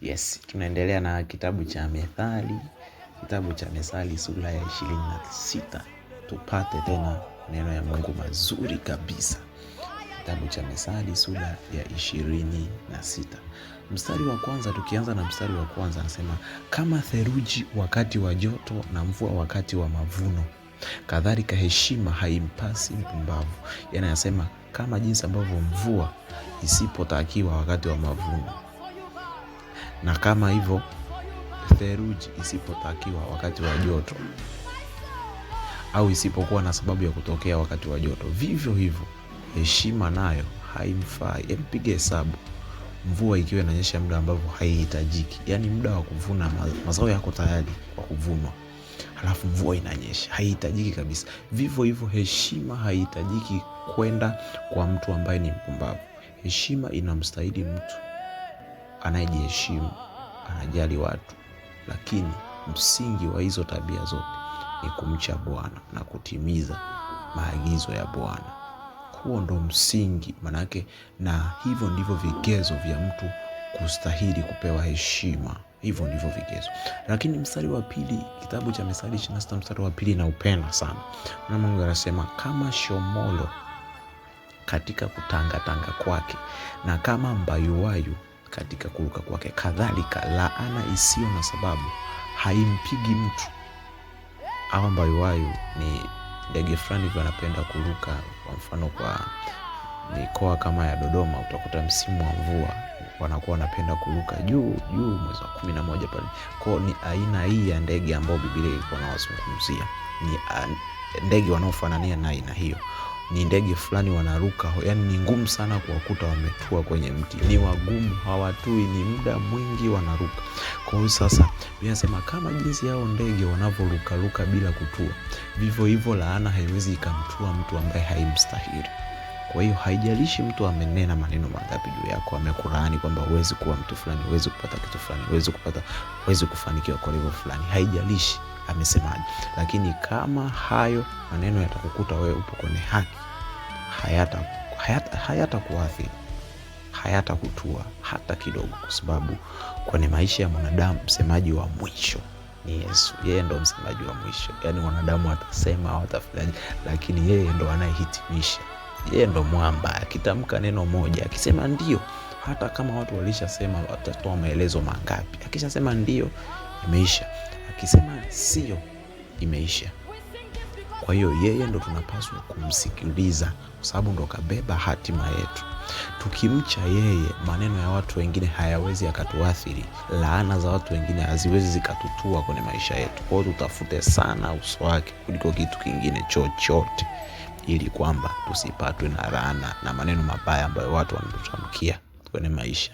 Yes, tunaendelea na kitabu cha Methali. Kitabu cha Methali sura ya 26. Tupate tena neno ya Mungu mazuri kabisa. Kitabu cha Methali sura ya 26. Mstari wa kwanza, tukianza na mstari wa kwanza anasema, kama theluji wakati wa joto na mvua wakati wa mavuno, kadhalika heshima haimpasi mpumbavu. Yaani anasema kama jinsi ambavyo mvua isipotakiwa wakati wa mavuno, na kama hivyo theluji isipotakiwa wakati wa joto, au isipokuwa na sababu ya kutokea wakati wa joto, vivyo hivyo heshima nayo haimfai. Mpige hesabu, mvua ikiwa inanyesha muda ambavyo haihitajiki, yani muda wa kuvuna mazao yako tayari kwa kuvunwa, halafu mvua inanyesha, haihitajiki kabisa. Vivyo hivyo heshima haihitajiki kwenda kwa mtu ambaye ni mpumbavu. Heshima inamstahili mtu anayejiheshimu, anajali watu, lakini msingi wa hizo tabia zote ni kumcha Bwana na kutimiza maagizo ya Bwana. Huo ndo msingi manake, na hivyo ndivyo vigezo vya mtu kustahili kupewa heshima. Hivyo ndivyo vigezo. Lakini mstari wa pili, kitabu cha Methali 26 mstari wa pili na upenda sana. Na Mungu anasema, kama shomolo katika kutangatanga kwake, na kama mbayuwayu katika kuruka kwake, kadhalika laana isiyo na sababu haimpigi mtu. Au mbayuwayu ni ndege fulani wanapenda kuruka. Kwa mfano kwa mikoa kama ya Dodoma, utakuta msimu wa mvua wanakuwa wanapenda kuruka juu mwezi wa 11 pale. Kwa ni aina hii ya ndege ambao Biblia ilikuwa inawazungumzia. Ni ndege wanaofanania na aina hiyo. Ni ndege fulani wanaruka, yani ni ngumu sana kuwakuta wametua kwenye mti. Ni wagumu, hawatui, ni muda mwingi wanaruka. Kwa hiyo sasa Biblia inasema kama jinsi hao ndege wanavyoruka bila kutua, vivyo hivyo laana haiwezi ikamtua mtu ambaye haimstahili. Kwa hiyo haijalishi mtu amenena maneno mangapi juu yako, amekulaani kwamba huwezi kuwa mtu fulani, huwezi kupata kitu fulani, huwezi kufanikiwa kwa level fulani, haijalishi amesemaje. Lakini kama hayo maneno yatakukuta wewe upo kwenye haki, hayata kuathiri, hayata kutua hata kidogo, kwa sababu kwenye maisha ya mwanadamu msemaji wa mwisho ni Yesu. Yeye ndo msemaji wa mwisho. Yani wanadamu watasema, hawatafanyaje, lakini yeye ndo anayehitimisha. Yeye ndo mwamba. Akitamka neno moja, akisema ndio, hata kama watu walishasema watatoa maelezo mangapi, akishasema ndio, imeisha. Akisema sio, imeisha. Kwa hiyo yeye ndo tunapaswa kumsikiliza, kwa sababu ndo kabeba hatima yetu. Tukimcha yeye, maneno ya watu wengine hayawezi yakatuathiri, laana za watu wengine haziwezi zikatutua kwenye maisha yetu. Kwa hiyo tutafute sana uso wake kuliko kitu kingine chochote, ili kwamba tusipatwe na laana na maneno mabaya ambayo watu wanatutamkia kwenye maisha.